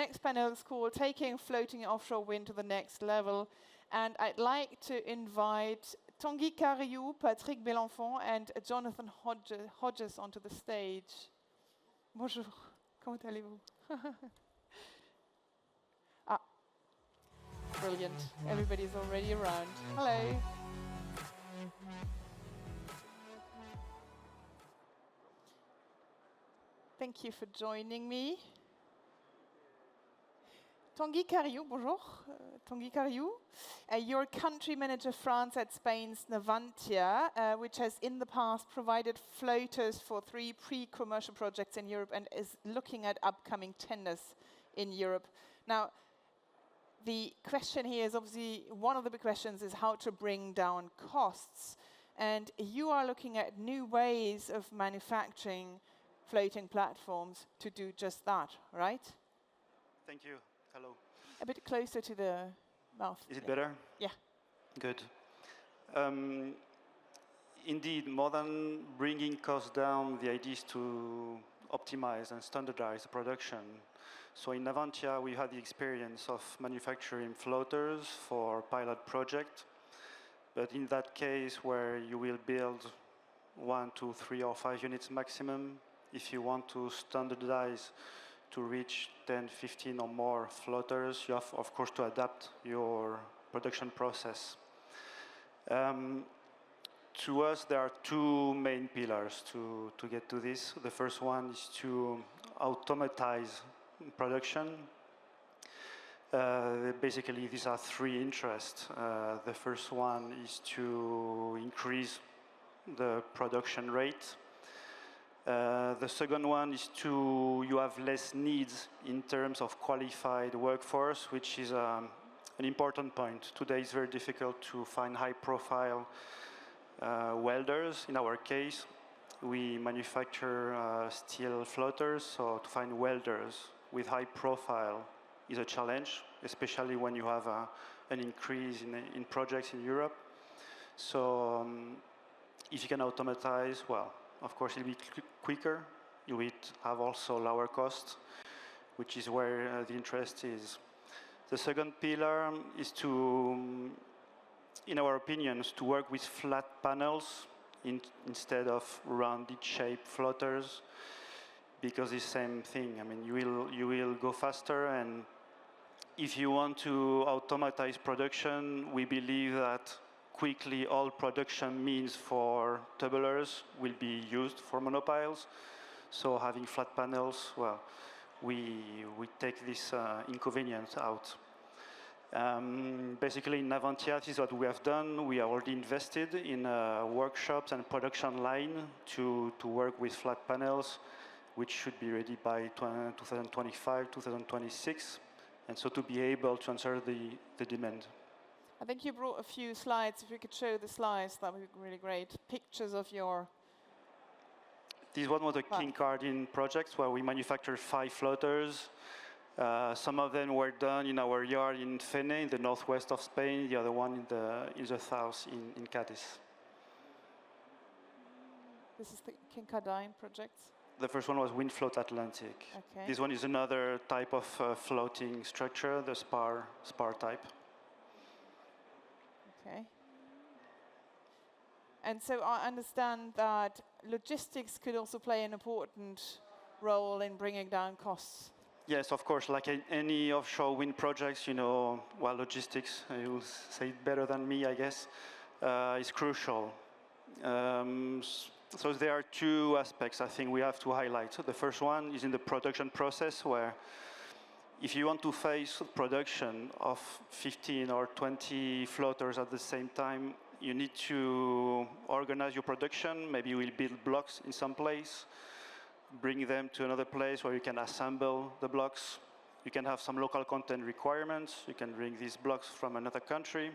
next panel is called Taking Floating Offshore Wind to the Next Level. And I'd like to invite Tanguy Cariou, Patrick Belenfant, and Jonathan Hodges onto the stage. Bonjour, comment allez-vous? Ah, brilliant. Everybody's already around. Hello. Thank you for joining me. Tanguy Cariou, bonjour. Tanguy Cariou. You're country manager France at Spain's Navantia, which has in the past provided floaters for 3 pre-commercial projects in Europe and is looking at upcoming tenders in Europe. Now, the question here is obviously, one of the big questions is how to bring down costs. And you are looking at new ways of manufacturing floating platforms to do just that, right? Thank you. Hello. A bit closer to the mouth. Is it better? Yeah. Good. Indeed, more than bringing costs down, the idea is to optimize and standardize the production. So in Navantia, we had the experience of manufacturing floaters for pilot project. But in that case, where you will build 1, 2, 3, or 5 units maximum, if you want to standardize to reach 10, 15 or more floaters, you have, of course, to adapt your production process. To us, there are 2 main pillars to get to this. The first one is to automatize production. Basically, these are 3 interests. The first one is to increase the production rate. The second one is you have less needs in terms of qualified workforce, which is an important point. Today it's very difficult to find high-profile welders. In our case, we manufacture steel floaters, so to find welders with high profile is a challenge, especially when you have an increase in projects in Europe. So if you can automatize, well, of course, it'll be quicker. You will have also lower cost, which is where the interest is. The second pillar is to, in our opinions, to work with flat panels instead of rounded shape floaters, because it's the same thing. I mean, you will go faster, and if you want to automatize production, we believe that quickly all production means for tubulars will be used for monopiles. So having flat panels, well, we take this inconvenience out. Basically, in Navantia, this is what we have done. We are already invested in workshops and production line to work with flat panels, which should be ready by 2025, 2026, and so to be able to answer the demand. I think you brought a few slides. If you could show the slides, that would be really great. Pictures of your... This one was a Kincardine project where we manufactured 5 floaters. Some of them were done in our yard in Fene, in the northwest of Spain. The other one in the south, in Cadiz. This is the Kincardine project? The first one was Windfloat Atlantic. Okay. This one is another type of floating structure, the spar type. Okay. And so I understand that logistics could also play an important role in bringing down costs. Yes, of course. Like any offshore wind projects, you know, well, logistics, you'll say it better than me, I guess, is crucial. So there are 2 aspects I think we have to highlight. So the first one is in the production process, where if you want to face production of 15 or 20 floaters at the same time, you need to organize your production. Maybe you will build blocks in some place, bring them to another place where you can assemble the blocks. You can have some local content requirements. You can bring these blocks from another country.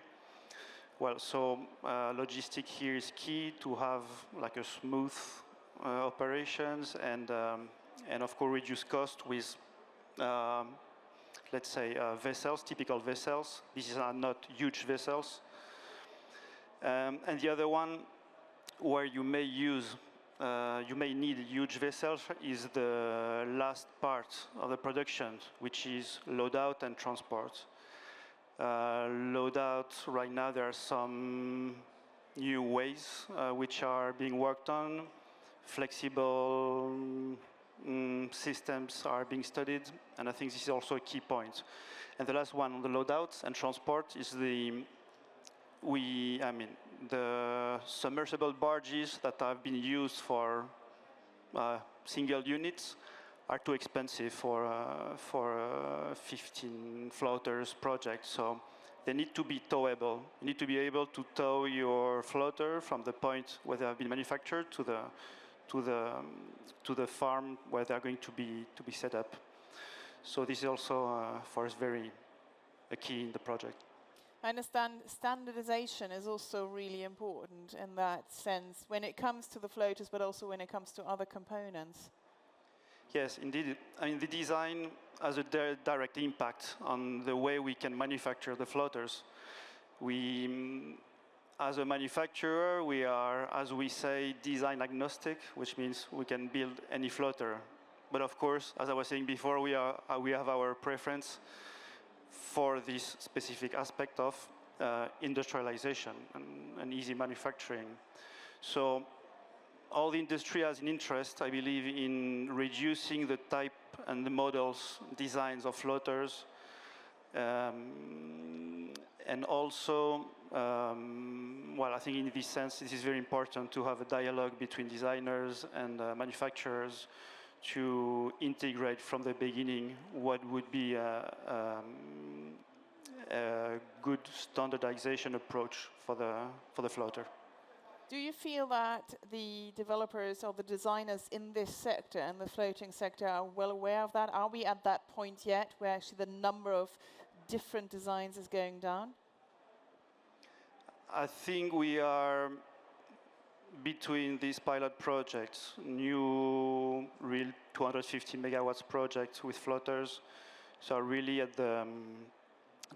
Well, so logistic here is key to have like a smooth operations and of course reduce cost with let's say vessels, typical vessels. These are not huge vessels. And the other one where you may use you may need huge vessels is the last part of the production, which is load out and transport. Load out, right now there are some new ways which are being worked on. Flexible systems are being studied, and I think this is also a key point. And the last one on the load out and transport is the submersible barges that have been used for single units are too expensive for a 15 floaters project. So they need to be towable. You need to be able to tow your floater from the point where they have been manufactured to the farm where they are going to be set up. So this is also for us very a key in the project. I understand standardization is also really important in that sense when it comes to the floaters, but also when it comes to other components. Yes, indeed. I mean, the design has a direct impact on the way we can manufacture the floaters. We, as a manufacturer, we are, as we say, design agnostic, which means we can build any floater. But of course, as I was saying before, we have our preference for this specific aspect of industrialization and easy manufacturing. So all the industry has an interest, I believe, in reducing the type and the models, designs of floaters. And also, well, I think in this sense, this is very important to have a dialogue between designers and manufacturers to integrate from the beginning what would be a good standardization approach for the floater. Do you feel that the developers or the designers in this sector and the floating sector are well aware of that? Are we at that point yet where actually the number of different designs is going down? I think we are between these pilot projects, new real 250 megawatts projects with floaters, so are really at the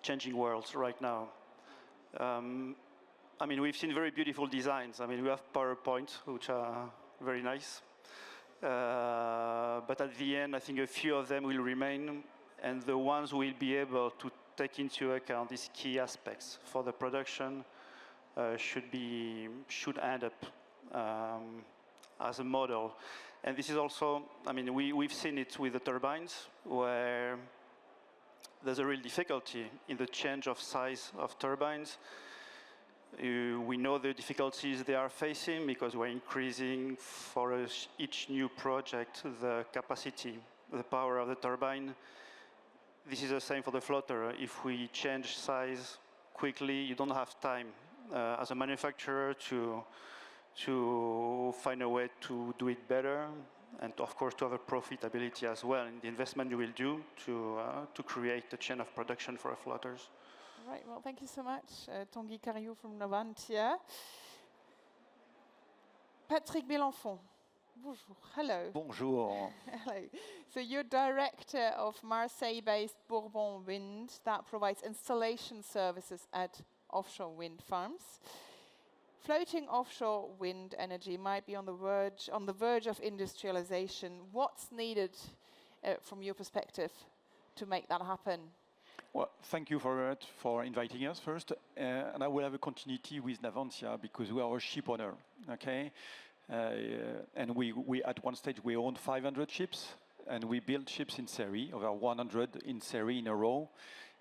changing worlds right now. I mean, we've seen very beautiful designs. I mean, we have PowerPoint, which are very nice. But at the end, I think a few of them will remain, and the ones will be able to take into account these key aspects for the production should end up as a model. And this is also, I mean, we've seen it with the turbines, where there's a real difficulty in the change of size of turbines. We know the difficulties they are facing because we're increasing for each new project the capacity, the power of the turbine. This is the same for the floater. If we change size quickly, you don't have time as a manufacturer to find a way to do it better, and of course to have a profitability as well in the investment you will do to create a chain of production for our floaters. Right, well, thank you so much, Tanguy Cariou from Navantia. Patrick Belenfant, bonjour, hello. Bonjour. Hello. So you're director of Marseille-based Bourbon Wind that provides installation services at offshore wind farms. Floating offshore wind energy might be on the verge of industrialization. What's needed from your perspective to make that happen? Well, thank you for inviting us first. And I will have a continuity with Navantia because we are a ship owner, okay? And we at one stage, we owned 500 ships, and we built ships in series, over 100 in series in a row,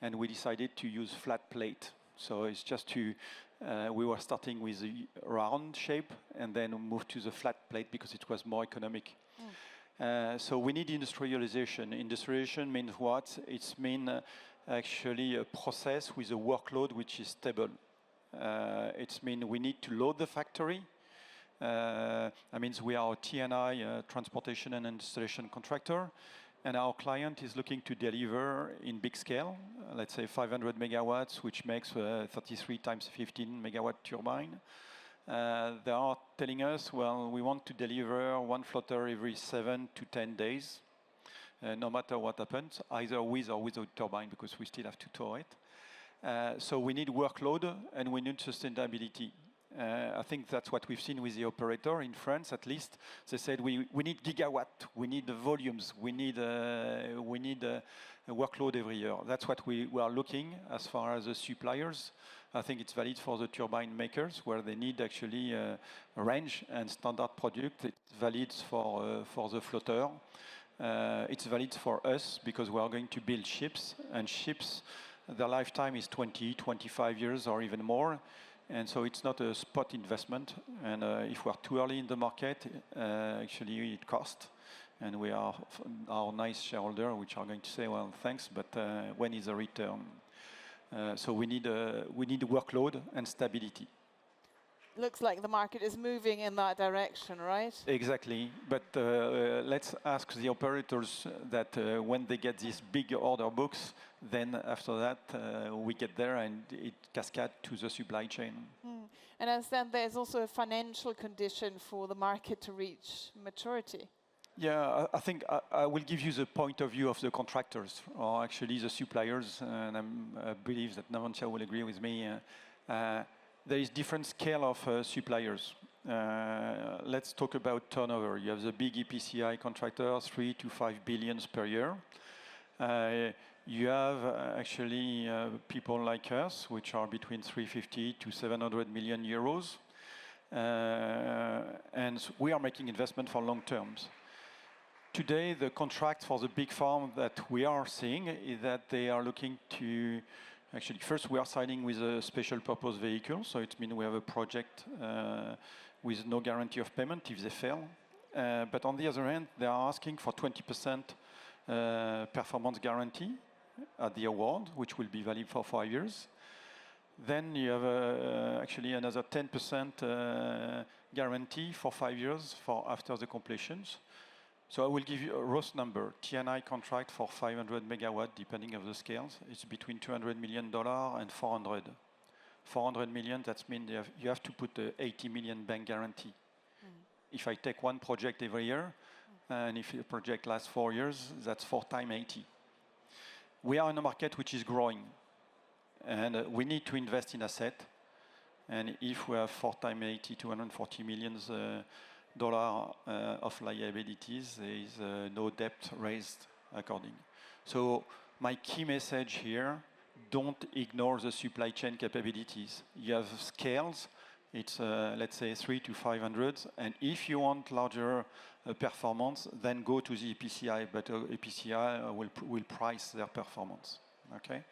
and we decided to use flat plate. So it's just we were starting with a round shape and then moved to the flat plate because it was more economic. So we need industrialization. Industrialization means what? It means actually a process with a workload which is stable. It means we need to load the factory. That means we are a T&I, transportation and installation contractor, and our client is looking to deliver in big scale, let's say 500 megawatts, which makes 33 times 15 megawatt turbine. They are telling us, well, we want to deliver one floater every 7 to 10 days, no matter what happens, either with or without turbine, because we still have to tow it. So we need workload and we need sustainability. I think that's what we've seen with the operator in France, at least. They said we need gigawatt, we need the volumes, we need a workload every year. That's what we are looking as far as the suppliers. I think it's valid for the turbine makers, where they need actually a range and standard product. It's valid for the floater. It's valid for us because we are going to build ships, and ships, their lifetime is 20, 25 years or even more. And so it's not a spot investment. And if we're too early in the market, actually it costs. And we are our nice shareholder, which are going to say, well, thanks, but when is the return? So we need workload and stability. Looks like the market is moving in that direction, right? Exactly. But let's ask the operators that when they get these big order books, then after that we get there and it cascades to the supply chain. And as then there's also a financial condition for the market to reach maturity. Yeah, I think I will give you the point of view of the contractors, or actually the suppliers, and I believe that Navantia will agree with me. There is different scale of suppliers. Let's talk about turnover. You have the big EPCI contractors, 3 to 5 billions per year. You have actually people like us, which are between 350 to 700 million euros. And we are making investment for long terms. Today, the contract for the big farm that we are seeing is that they are looking to, actually, first we are signing with a special purpose vehicle, so it means we have a project with no guarantee of payment if they fail. But on the other hand, they are asking for 20% performance guarantee at the award, which will be valid for 5 years. Then you have actually another 10% guarantee for 5 years for after the completions. So I will give you a rough number. T&I contract for 500 megawatt, depending on the scales, it's between $200 million and 400. 400 million, that means you have to put a 80 million bank guarantee. If I take one project every year, and if a project lasts 4 years, that's 4 times 80. We are in a market which is growing, and we need to invest in asset. And if we have 4 times 80, $240 million of liabilities, there is no debt raised according. So my key message here, don't ignore the supply chain capabilities. You have scales, it's let's say 3 to 500, and if you want larger performance, then go to the EPCI, but EPCI will price their performance, okay?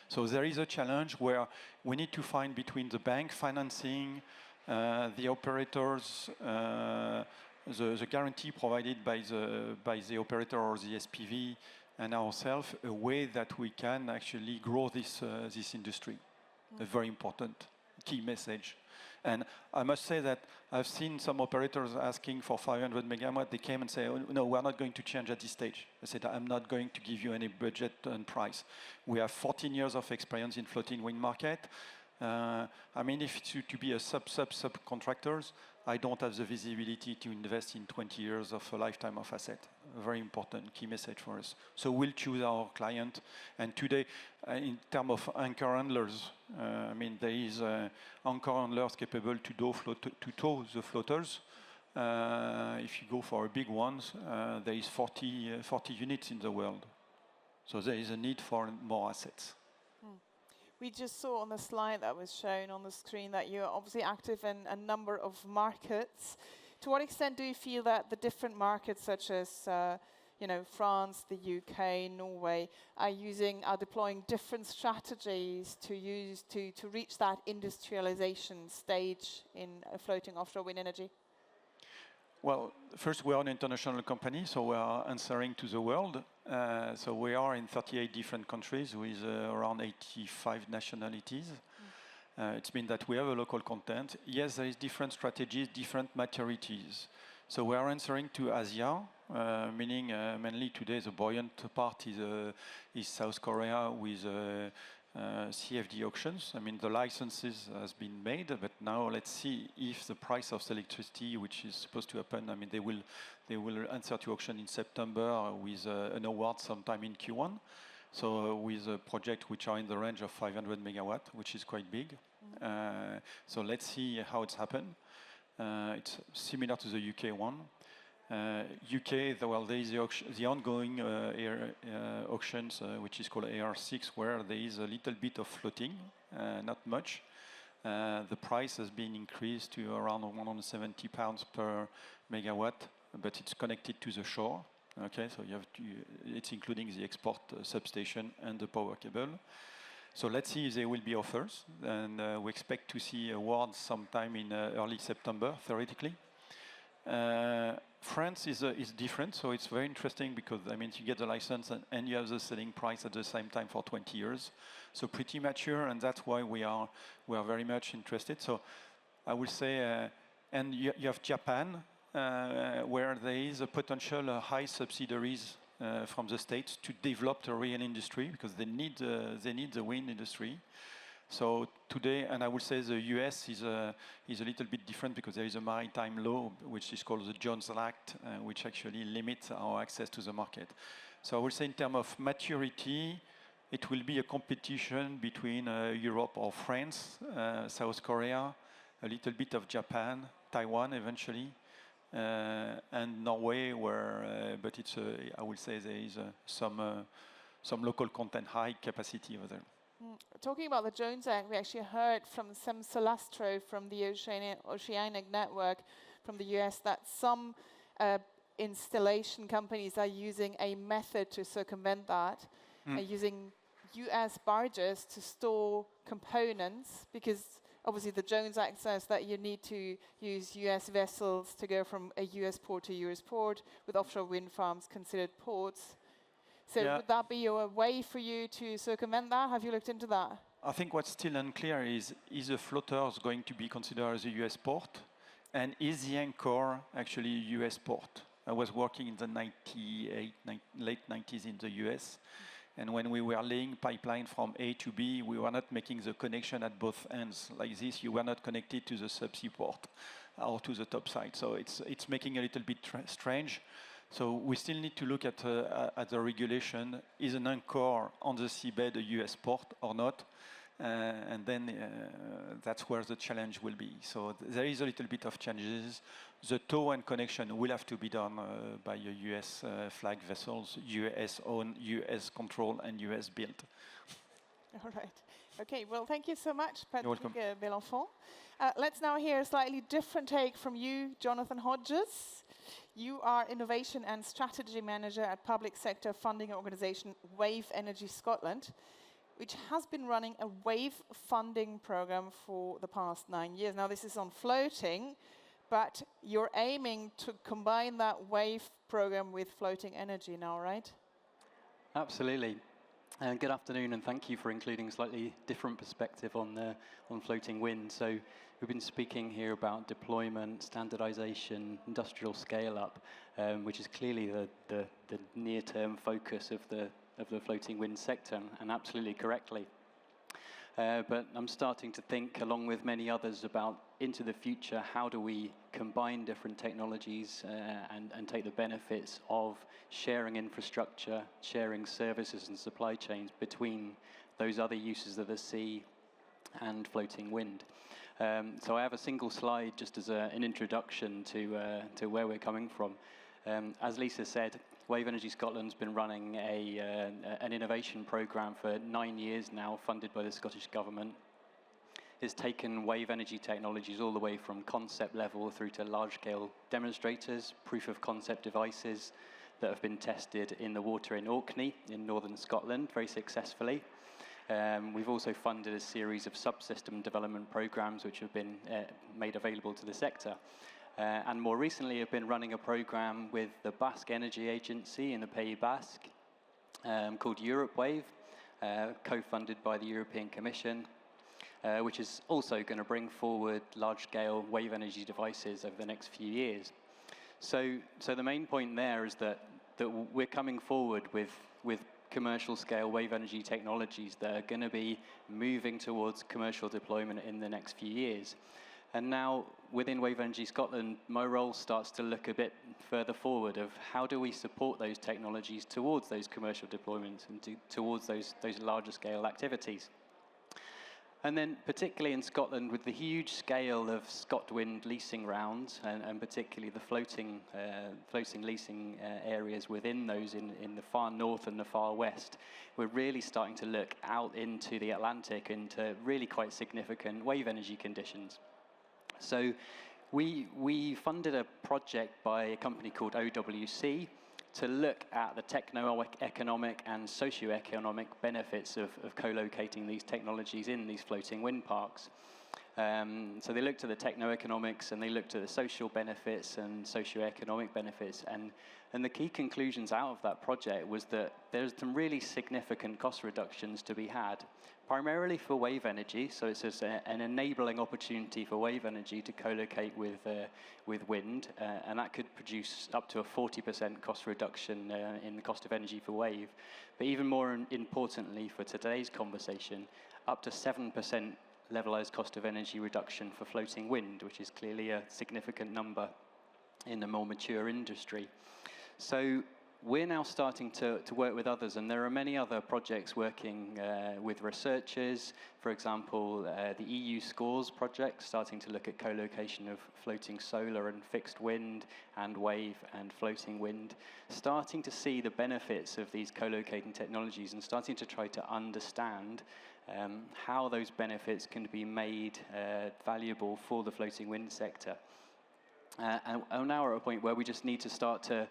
So there is a challenge where we need to find between the bank financing, the operators, the guarantee provided by the operator or the SPV, and ourselves, a way that we can actually grow this industry. A very important key message. And I must say that I've seen some operators asking for 500 megawatt. They came and say, oh, no, we're not going to change at this stage. I said, I'm not going to give you any budget and price. We have 14 years of experience in floating wind market. I mean, if it's to be a subcontractors, I don't have the visibility to invest in 20 years of a lifetime of asset. A very important key message for us. So we'll choose our client. And today, in terms of anchor handlers, I mean, there is anchor handlers capable to tow the floaters. If you go for big ones, there is 40 units in the world. So there is a need for more assets. We just saw on the slide that was shown on the screen that you're obviously active in a number of markets. To what extent do you feel that the different markets, such as France, the UK, Norway, are deploying different strategies to reach that industrialization stage in floating offshore wind energy? Well, first, we are an international company, so we are answering to the world. So we are in 38 different countries with around 85 nationalities. It means that we have a local content. Yes, there is different strategies, different maturities. So we are answering to Asia, meaning mainly today the buoyant part is South Korea with CFD auctions. I mean, the licenses has been made, but now let's see if the price of electricity, which is supposed to happen, I mean, they will answer to auction in September with an award sometime in Q1. So with a project which are in the range of 500 megawatt, which is quite big. So let's see how it's happened. It's similar to the UK one. UK, there is the ongoing auctions, which is called AR6, where there is a little bit of floating, not much. The price has been increased to around £170 per megawatt, but it's connected to the shore. Okay, so it's including the export substation and the power cable. So let's see if there will be offers, and we expect to see awards sometime in early September, theoretically. France is different, so it's very interesting because you get the license and you have the selling price at the same time for 20 years. So pretty mature, and that's why we are very much interested. So I would say, and you have Japan, where there is a potential high subsidiaries from the States to develop the real industry because they need the wind industry. So today, and I would say the US is a little bit different because there is a maritime law which is called the Jones Act, which actually limits our access to the market. So I would say in terms of maturity, it will be a competition between Europe or France, South Korea, a little bit of Japan, Taiwan eventually, and Norway, but it's I would say there is some local content, high capacity over there. Talking about the Jones Act, we actually heard from Sam Salastro from the Oceanic Network from the US that some installation companies are using a method to circumvent that, using US barges to store components, because obviously the Jones Act says that you need to use US vessels to go from a US port to US port, with offshore wind farms considered ports. So would that be a way for you to circumvent that? Have you looked into that? I think what's still unclear is the floaters going to be considered as a US port? And is the anchor actually a US port? I was working in the late 90s in the US. And when we were laying pipeline from A to B, we were not making the connection at both ends. Like this, you were not connected to the subsea port or to the top side. So it's making a little bit strange. So we still need to look at the regulation. Is an anchor on the seabed a US port or not? And then that's where the challenge will be. So there is a little bit of changes. The tow and connection will have to be done by US flag vessels, US owned, US controlled, and US built. All right. Okay, well, thank you so much, Patrick Belenfant. Let's now hear a slightly different take from you, Jonathan Hodges. You are Innovation and Strategy Manager at public sector funding organisation Wave Energy Scotland, which has been running a wave funding program for the past 9 years. Now, this is on floating, but you're aiming to combine that wave program with floating energy now, right? Absolutely. Good afternoon, and thank you for including a slightly different perspective on floating wind. So we've been speaking here about deployment, standardization, industrial scale-up, which is clearly the near-term focus of the floating wind sector, and absolutely correctly. But I'm starting to think, along with many others, about into the future, how do we combine different technologies and take the benefits of sharing infrastructure, sharing services and supply chains between those other uses of the sea and floating wind. So I have a single slide just as an introduction to where we're coming from. As Lisa said, Wave Energy Scotland's been running an innovation programme for 9 years now, funded by the Scottish Government. It's taken wave energy technologies all the way from concept level through to large-scale demonstrators, proof of concept devices that have been tested in the water in Orkney in northern Scotland very successfully. We've also funded a series of subsystem development programs which have been made available to the sector. And more recently, have been running a program with the Basque Energy Agency in the Pays Basque called Europe Wave, co-funded by the European Commission, which is also going to bring forward large-scale wave energy devices over the next few years. So the main point there is that we're coming forward with commercial-scale wave energy technologies that are going to be moving towards commercial deployment in the next few years. And now, within Wave Energy Scotland, my role starts to look a bit further forward of how do we support those technologies towards those commercial deployments and towards those larger scale activities. And then particularly in Scotland, with the huge scale of ScotWind leasing rounds, and particularly the floating leasing areas within those in the far north and the far west, we're really starting to look out into the Atlantic into really quite significant wave energy conditions. So we funded a project by a company called OWC to look at the techno-economic and socio-economic benefits of co-locating these technologies in these floating wind parks. So they looked at the techno-economics and they looked at the social benefits and socio-economic benefits. And the key conclusions out of that project was that there's some really significant cost reductions to be had, primarily for wave energy. So it's just an enabling opportunity for wave energy to co-locate with wind, and that could produce up to a 40% cost reduction in the cost of energy for wave. But even more importantly for today's conversation, up to 7% levelized cost of energy reduction for floating wind, which is clearly a significant number in a more mature industry. So we're now starting to work with others, and there are many other projects working with researchers. For example, the EU SCORES project, starting to look at co-location of floating solar and fixed wind and wave and floating wind, starting to see the benefits of these co-locating technologies and starting to try to understand how those benefits can be made valuable for the floating wind sector. And now we're at a point where we just need to start to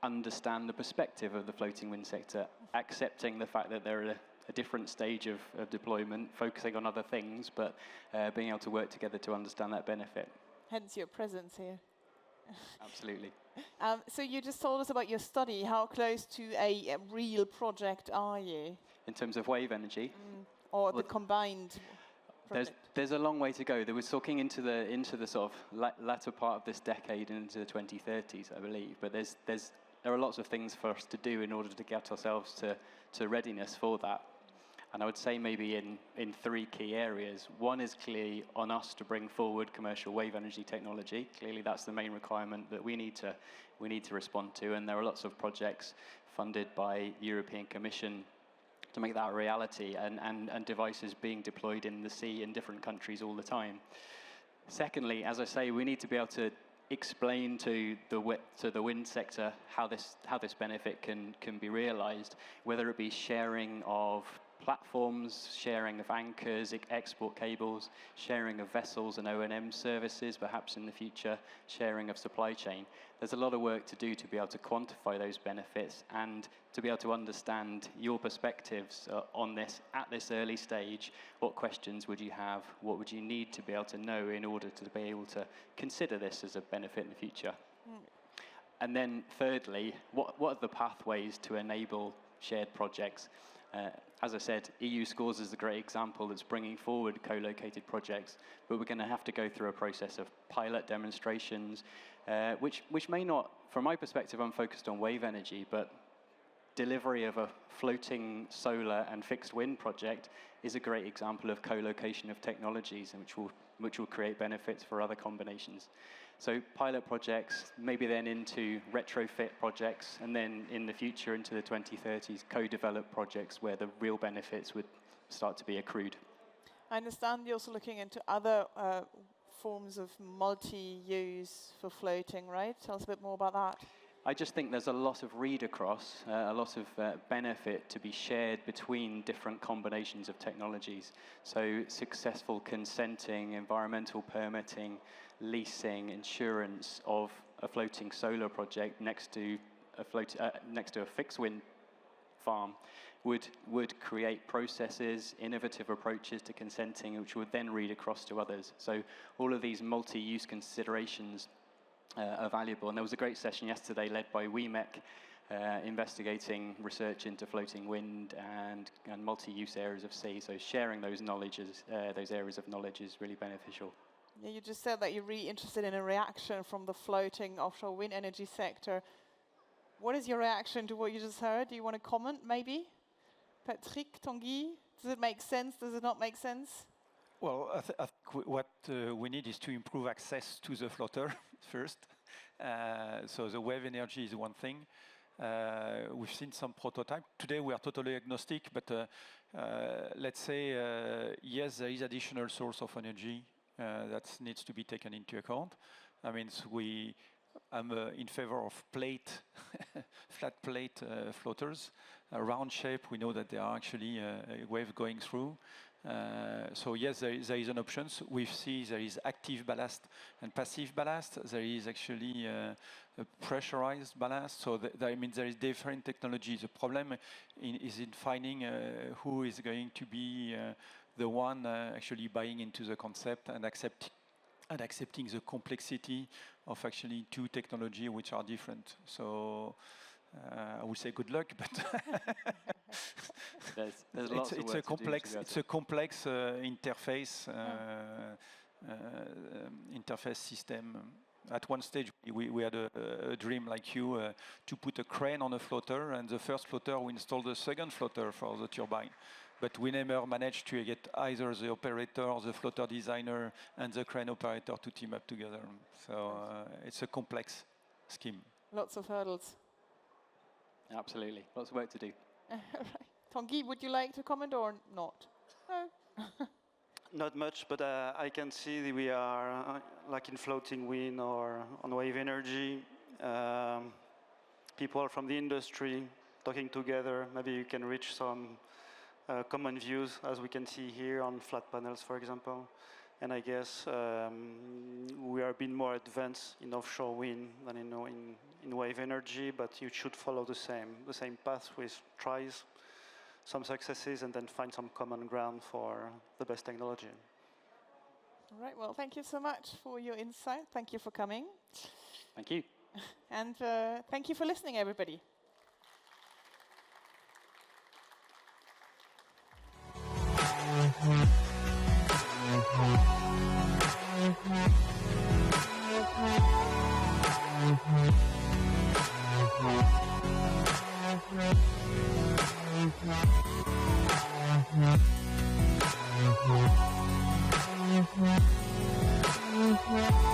understand the perspective of the floating wind sector, accepting the fact that they're at a different stage of deployment, focusing on other things, but being able to work together to understand that benefit. Hence your presence here. Absolutely. So you just told us about your study. How close to a real project are you? In terms of wave energy? Or the combined project? There's a long way to go. There was talking into the sort of latter part of this decade and into the 2030s, I believe. But there are lots of things for us to do in order to get ourselves to readiness for that. And I would say maybe in three key areas. One is clearly on us to bring forward commercial wave energy technology. Clearly that's the main requirement that we need to respond to. And there are lots of projects funded by the European Commission to make that a reality, and devices being deployed in the sea in different countries all the time. Secondly, as I say, we need to be able to explain to the wind sector how this benefit can be realized, whether it be sharing of platforms, sharing of anchors, export cables, sharing of vessels and O&M services, perhaps in the future, sharing of supply chain. There's a lot of work to do to be able to quantify those benefits and to be able to understand your perspectives on this at this early stage. What questions would you have? What would you need to be able to know in order to be able to consider this as a benefit in the future? And then thirdly, what are the pathways to enable shared projects? As I said, EU SCORES is a great example that's bringing forward co-located projects, but we're going to have to go through a process of pilot demonstrations, which may not, from my perspective, I'm focused on wave energy, but delivery of a floating solar and fixed wind project is a great example of co-location of technologies, and which will create benefits for other combinations. So pilot projects, maybe then into retrofit projects, and then in the future into the 2030s, co-developed projects where the real benefits would start to be accrued. I understand you're also looking into other forms of multi-use for floating, right? Tell us a bit more about that. I just think there's a lot of read across, a lot of benefit to be shared between different combinations of technologies. So successful consenting, environmental permitting, leasing, insurance of a floating solar project next to a fixed wind farm would create processes, innovative approaches to consenting, which would then read across to others. So all of these multi-use considerations are valuable. And there was a great session yesterday led by WEMEC, investigating research into floating wind and multi-use areas of sea. So sharing those those areas of knowledge is really beneficial. Yeah, you just said that you're really interested in a reaction from the floating offshore wind energy sector. What is your reaction to what you just heard? Do you want to comment, maybe? Patrick, Tanguy, does it make sense? Does it not make sense? Well, I think what we need is to improve access to the floater first. So the wave energy is one thing. We've seen some prototype. Today we are totally agnostic, but let's say, yes, there is additional source of energy that needs to be taken into account. I mean, I'm in favor of flat plate floaters. Round shape, we know that there are actually a wave going through. So yes, there is an option. We see there is active ballast and passive ballast. There is actually a pressurized ballast. So I mean, there is different technologies. The problem is in finding who is going to be the one actually buying into the concept and accepting the complexity of actually two technologies which are different. So I would say good luck, but there's lots of work to do. It's a complex interface system. At one stage, we had a dream like you to put a crane on a floater, and the first floater we installed the second floater for the turbine. But we never managed to get either the operator, the floater designer, and the crane operator to team up together. So it's a complex scheme. Lots of hurdles. Absolutely, lots of work to do. Right. Tanguy, would you like to comment or not? No. Not much, but I can see that we are like in floating wind or on wave energy. People from the industry talking together. Maybe you can reach some common views, as we can see here on flat panels, for example. And I guess we are a bit more advanced in offshore wind than in wave energy, but you should follow the same path with tries, some successes, and then find some common ground for the best technology. All right, well, thank you so much for your insight. Thank you for coming. Thank you. And thank you for listening, everybody. Yeah.